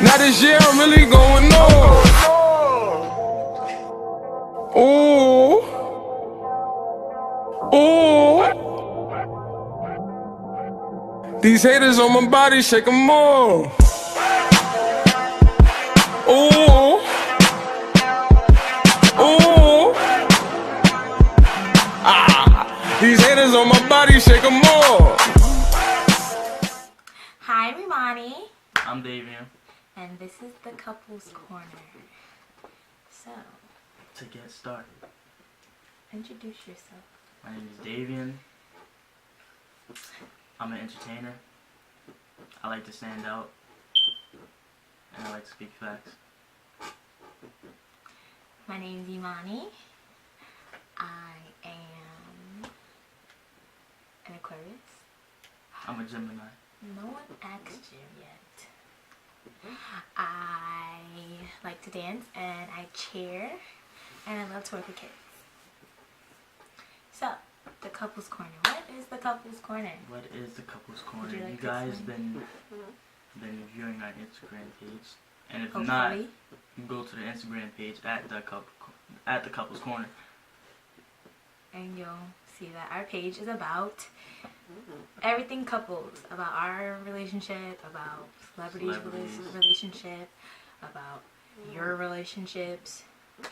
Now this year I'm really going on. Ooh, ooh. These haters on my body, shake them all. Ooh, ooh. These haters on my body, shake them all. Hi, I'm Imani. I'm Davian. And this is the Couples Corner. So, To get started, introduce yourself. my name is Davian. I'm an entertainer. I like to stand out. And I like to speak facts. My name is Imani. I am an Aquarius. I'm a Gemini. No one asked you yet. I like to dance and I cheer and I love to work with kids. So, the Couples Corner. What is the Couples Corner? What is the Couples Corner? Would you like You to guys explain? been viewing our Instagram page, and if Hopefully. not, you can go to the Instagram page at the Couples Corner. And you'll see that our page is about everything couples, about our relationship, about celebrities' relationship, about your relationships,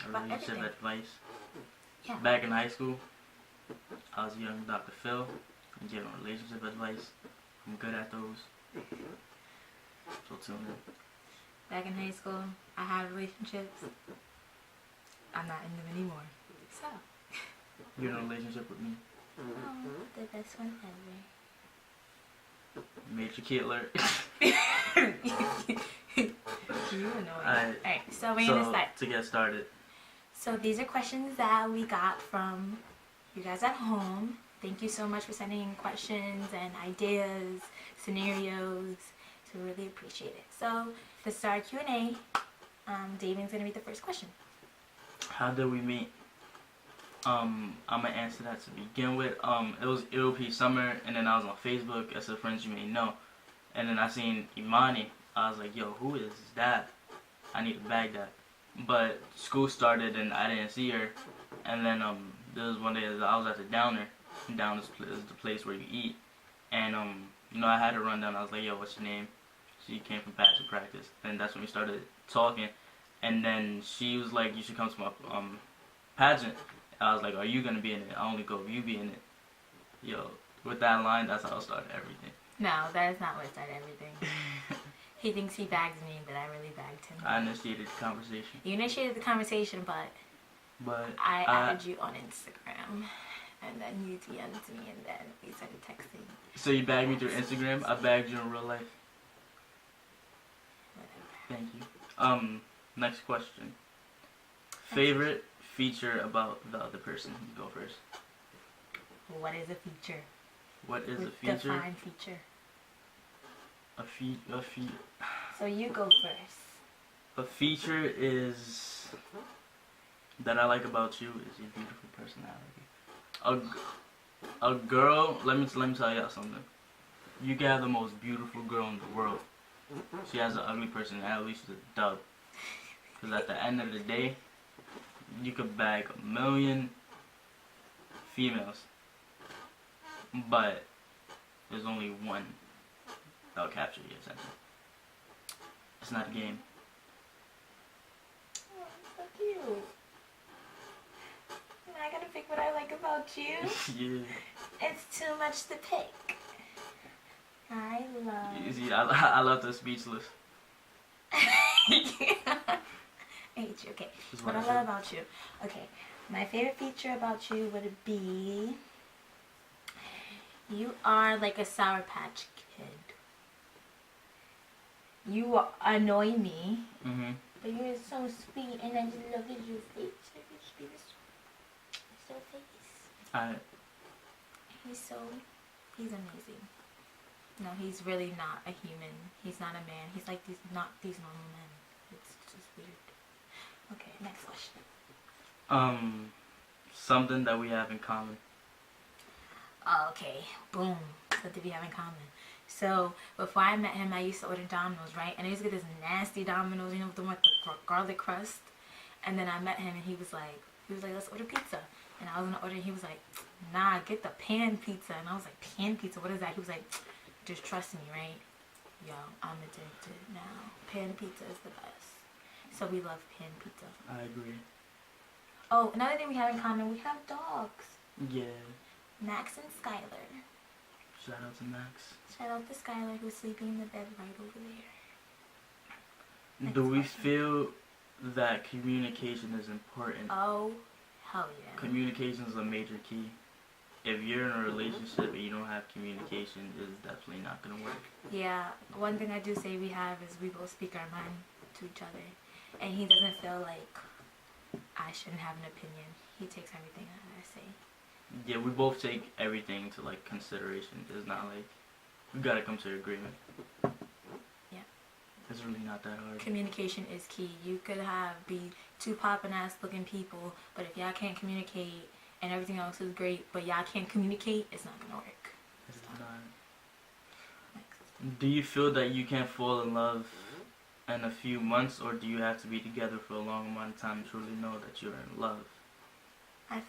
about Relationship everything. advice. Yeah. Back in high school, I was a young Dr. Phil and giving relationship advice. I'm good at those. So tune in. Back in high school, I had relationships. I'm not in them anymore. So, You're in a relationship with me. the best one ever. Major kid alert. You know it. Alright, so we're gonna start. to get started, So these are questions that we got from you guys at home. Thank you so much for sending in questions and ideas, scenarios. So we really appreciate it. So to start Q&A, David's gonna read the first question. how did we meet? I'm gonna answer that to begin with. It was EOP summer, and then I was on Facebook as a friends you may know, and then I seen Imani. I was like, yo, who is that? I need to bag that. But school started and I didn't see her, and then there was one day that I was at the Downer. Down is the place where you eat, and I had her run down. I was like, yo, what's your name? She came from pageant practice, and that's when we started talking. And then she was like, you should come to my pageant. I was like, are you gonna be in it? I only go if you be in it. Yo, with that line, that's how I started everything. No, that is not what started everything. He thinks he bags me, but I really bagged him. I initiated the conversation. You initiated the conversation, but I added you on Instagram. And then you DM'd me, and then we started texting. So you bagged me through Instagram? I bagged you in real life. Whatever. Thank you. Next question. Favorite feature about the other person? You go first. What is a feature? What is a feature? Define feature. A So you go first. A feature is that I like about you is your beautiful personality. A girl, let me tell y'all something. You can have the most beautiful girl in the world. She has an ugly personality, she's a dub. Because at the end of the day, you could bag 1 million females, but there's only one that'll capture your attention. It's not a game. Oh, so cute. Am I gonna pick what I like about you? Yeah. It's too much to pick. I love. You see, I love the speechless. I hate you. Okay. That's What what I I love about you. Okay. My favorite feature about you would be you are like a Sour Patch Kid. You annoy me, but you're so sweet, and I just love your face. Your so face. He's amazing. No, he's really not a human. He's not a man. He's like these normal men. It's just weird. Okay, next question. Something that we have in common. Okay, boom. Something we have in common. So before I met him, I used to order Domino's, right? And I used to get this nasty Domino's, you know, the one with the garlic crust. And then I met him, and he was like, let's order pizza. And I was gonna order, and he was like, nah, get the pan pizza. And I was like, pan pizza, what is that? He was like, just trust me, right? Yo, I'm addicted now. Pan pizza is the best. So we love pan pizza. I agree. Oh, another thing we have in common, we have dogs. Yeah. Max and Skylar. Shout out to Max. Shout out to Skylar, who's sleeping in the bed right over there. Do we question. feel that communication is important? Oh, hell yeah. Communication is a major key. If you're in a relationship and you don't have communication, it's definitely not going to work. Yeah, one thing I do say we have is we both speak our mind to each other. And he doesn't feel like I shouldn't have an opinion. He takes everything I say. Yeah, we both take everything into like consideration. It's not like we gotta come to an agreement. Yeah. It's really not that hard. Communication is key. You could be two poppin' ass looking people, but if y'all can't communicate and everything else is great, but y'all can't communicate, it's not gonna work. It's So, not. next. Do you feel that you can fall in love in a few months, or do you have to be together for a long amount of time to truly know that you're in love? I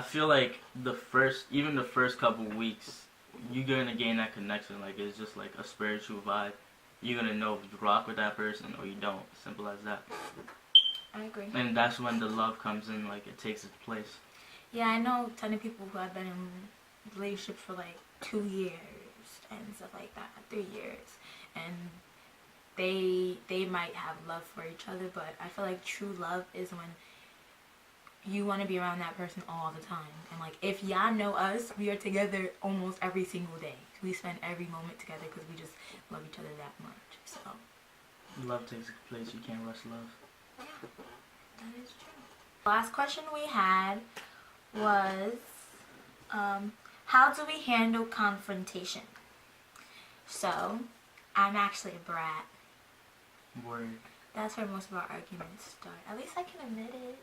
feel like the first couple weeks, you're gonna gain that connection. Like, it's just like a spiritual vibe. You're gonna know if you rock with that person or you don't. Simple as that. I agree. And that's when the love comes in. Like, it takes its place. Yeah, I know a ton of people who have been in relationships for like 2 years and stuff like that, 3 years, and they might have love for each other, but I feel like true love is when you want to be around that person all the time. And like, if y'all know us, we are together almost every single day. We spend every moment together because we just love each other that much. So Love takes its place. You can't rush love. yeah, that is true. Last question we had was, how do we handle confrontation? So, I'm actually a brat. Word. That's where most of our arguments start. At least I can admit it.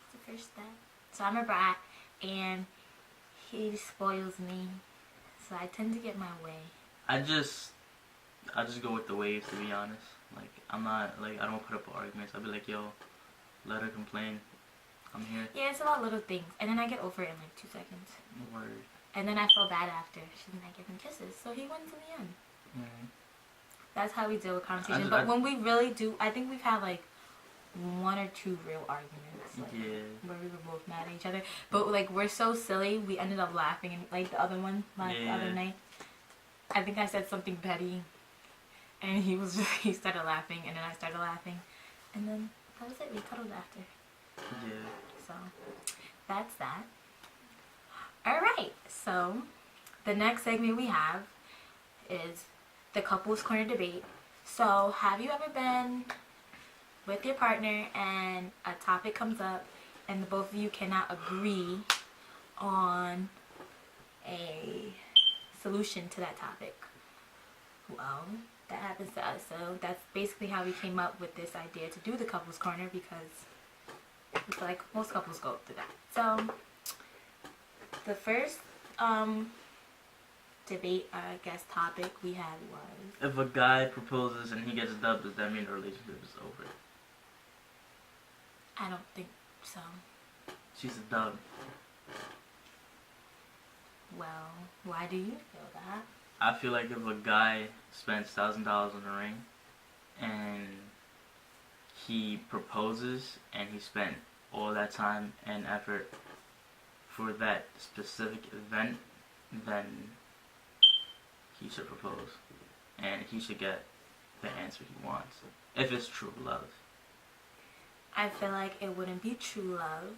It's the first step. So I'm a brat, and he spoils me. So I tend to get my way. I just go with the waves, to be honest. Like, I'm not, like, I don't put up arguments. I'll be like, yo, let her complain. I'm here. Yeah, it's about little things. And then I get over it in like 2 seconds. Word. And then I feel bad after. She didn't give him kisses. So he wins in the end. Mm-hmm. That's how we deal with conversation. But when we really do, I think we've had like 1 or 2 real arguments. Like, Yeah. where we were both mad at each other. But like, we're so silly, we ended up laughing. And like the other one, the other night, I think I said something petty. And he started laughing. And then I started laughing. And then that was it. We cuddled after. Yeah. So that's that. Alright. So the next segment we have is the couples corner debate. So have you ever been with your partner and a topic comes up and the both of you cannot agree on a solution to that topic? Well, that happens to us. So that's basically how we came up with this idea to do the couples corner, because we feel like most couples go through that. So the first debate, I guess, topic we had was, If a guy proposes and he gets dubbed, does that mean the relationship is over? I don't think so. She's a dub. Well, why do you feel that? I feel like if a guy spends $1,000 on a ring and he proposes and he spent all that time and effort for that specific event, then he should propose. And he should get the answer he wants. If it's true love. I feel like it wouldn't be true love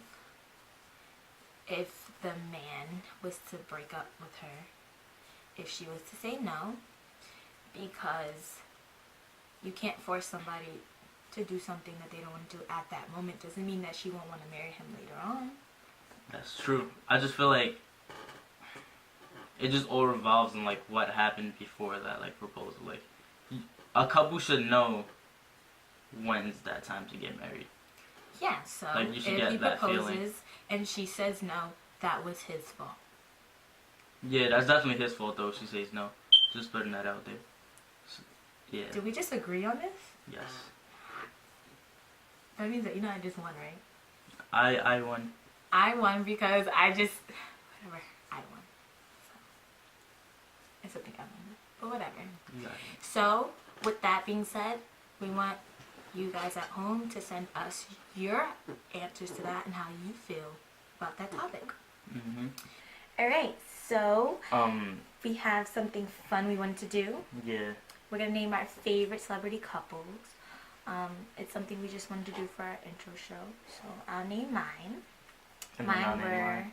if the man was to break up with her. If she was to say no, because you can't force somebody to do something that they don't want to do at that moment. Doesn't mean that she won't want to marry him later on. That's true. I just feel like it just all revolves in like what happened before that like proposal. Like, a couple should know when's that time to get married. Yeah, so like, you should if get he that proposes feeling. and she says no, that was his fault. Yeah, that's definitely his fault though if she says no. Just putting that out there. So, yeah. Did we just agree on this? Yes. That means that I just won, right? I won. I won because I just whatever. I won. So it's something I won. But whatever. Yeah. So with that being said, we want you guys at home to send us your answers to that and how you feel about that topic. Mhm. All right. So we have something fun we wanted to do. Yeah. We're gonna name our favorite celebrity couples. It's something we just wanted to do for our intro show. So I'll name mine. And then I'll Mine name were mine.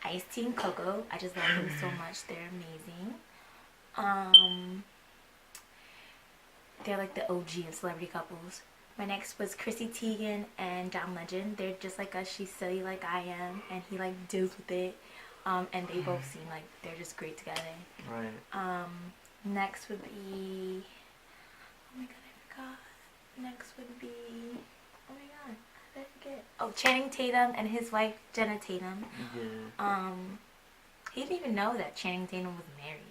Ice-T and Coco. I just love them so much. They're amazing. They're like the OG of celebrity couples. My next was Chrissy Teigen and John Legend. They're just like us. She's silly like I am, and he like deals with it. And they both seem like they're just great together. Right. Next would be, oh my god, I forgot. Next would be, oh my god, how did I forget? Oh, Channing Tatum and his wife Jenna Tatum. Yeah. He didn't even know that Channing Tatum was married.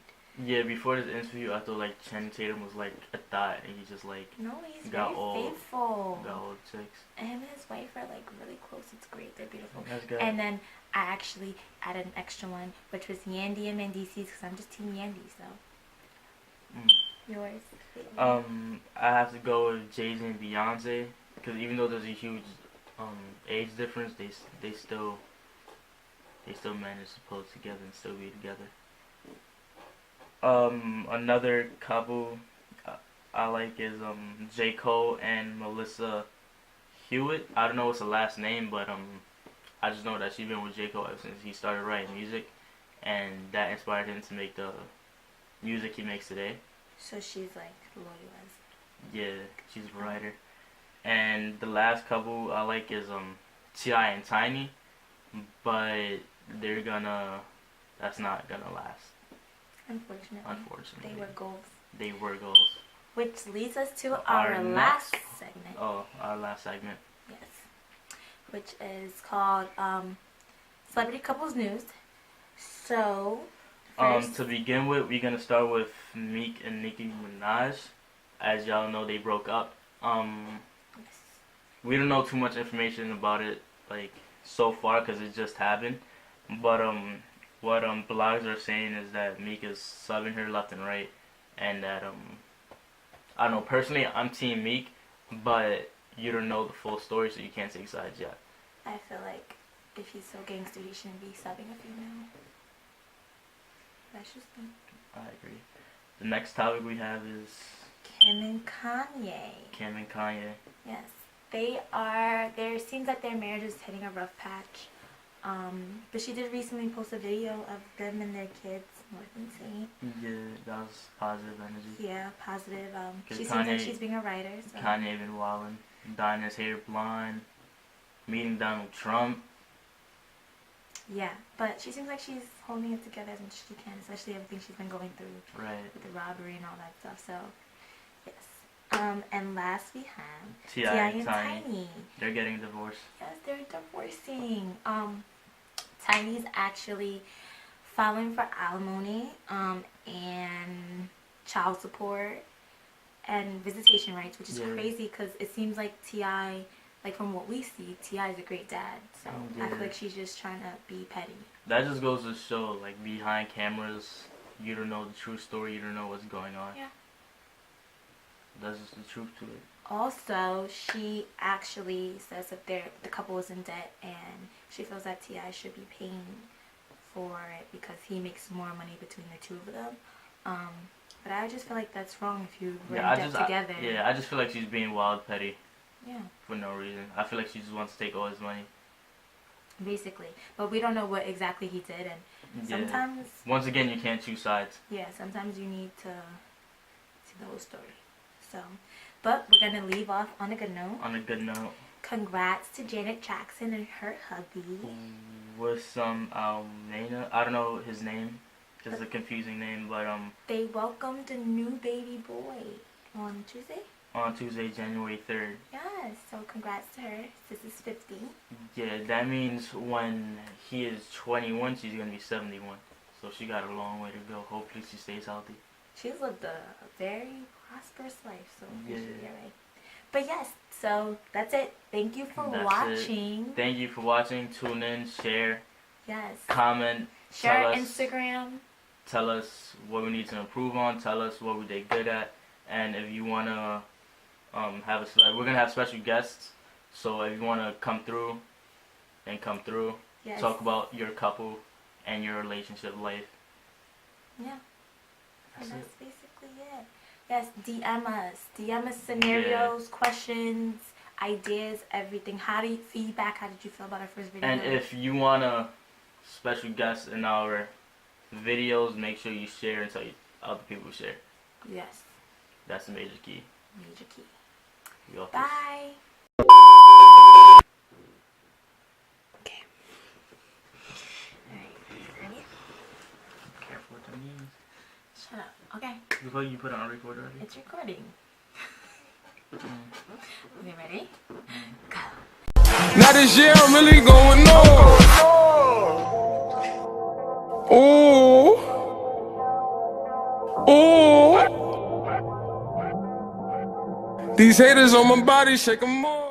Yeah, before this interview, I thought like Channing Tatum was like a thought, and he just like No, he's got very old. faithful. got old chicks. And him and his wife are like really close. It's great. They're beautiful. That's good. And then I actually added an extra one, which was Yandy and Mendices, because I'm just Team Yandy. So yours? I have to go with Jay-Z and Beyonce, because even though there's a huge age difference, they still manage to pull it together and still be together. Another couple I like is J. Cole and Melissa Hewitt. I don't know what's the last name, but I just know that she's been with J. Cole ever since he started writing music, and that inspired him to make the music he makes today. So she's like loyal as. Yeah, she's a writer. And the last couple I like is T.I. and Tiny, but that's not gonna last. Unfortunately. They were goals. They were goals. Which leads us to our last segment. Oh, our last segment. Yes. Which is called Celebrity Couples News. So, first, to begin with, we're gonna start with Meek and Nicki Minaj. As y'all know, they broke up. yes. We don't know too much information about it, like, so far, because it just happened. But what blogs are saying is that Meek is subbing her left and right, and that I don't know, personally I'm Team Meek, but you don't know the full story, so you can't take sides yet. I feel like if he's so gangster, he shouldn't be subbing a female. That's just me. I agree. The next topic we have is Kim and Kanye. Kim and Kanye. Yes. There seems like their marriage is hitting a rough patch. But she did recently post a video of them and their kids, North and Saint. Yeah, that was positive energy. Yeah, positive. She seems Kanye- like she's being a writer. So. Kanye been wilding, dyeing his hair blonde, meeting Donald Trump. Yeah, but she seems like she's holding it together as much as she can, especially everything she's been going through Right. with the robbery and all that stuff. So, yes. And last we have T.I. and Tiny. They're getting divorced. Yes, they're divorcing. Tiny's actually filing for alimony, and child support and visitation rights, which is crazy because it seems like T.I., like from what we see, T.I. is a great dad. So I feel like she's just trying to be petty. That just goes to show, like, behind cameras, you don't know the true story, you don't know what's going on. Yeah. That's just the truth to it. Also, she actually says that the couple is in debt, and she feels that T.I. should be paying for it because he makes more money between the two of them. But I just feel like that's wrong if you were in debt together. I just feel like she's being wild petty. Yeah. For no reason. I feel like she just wants to take all his money. Basically. But we don't know what exactly he did, and sometimes... Once again, you can't choose sides. Yeah, sometimes you need to see the whole story. So, but we're going to leave off on a good note. On a good note. Congrats to Janet Jackson and her hubby. With some Almena. I don't know his name. It's a confusing name, but they welcomed a new baby boy on Tuesday. On Tuesday, January 3rd. Yes, so congrats to her. This is 50. Yeah, that means when he is 21, she's gonna be 71. So she got a long way to go. Hopefully she stays healthy. She's lived a very prosperous life, so Yeah. she should be alright. But yes, so that's it. Thank you for That's watching. it. Thank you for watching. Tune in, share, Yes. comment, Share tell our us, Instagram. tell us what we need to improve on. Tell us what we did good at, and if you wanna have we're gonna have special guests. So if you wanna come through, Yes. talk about your couple and your relationship life. Yeah. That's And that's it. basically it. Yes, DM us. DM us scenarios, questions, ideas, everything. Feedback? How did you feel about our first video? And if you want a special guest in our videos, make sure you share and tell other people to share. Yes. That's the major key. Major key. We off this. Bye. Okay. Alright, ready? Careful with the knees. Shut up. Okay. Before you put it on record already? It's recording. Okay, ready? Go. Now this year I'm really going on. Ooh. Ooh. These haters on my body, shake 'em off.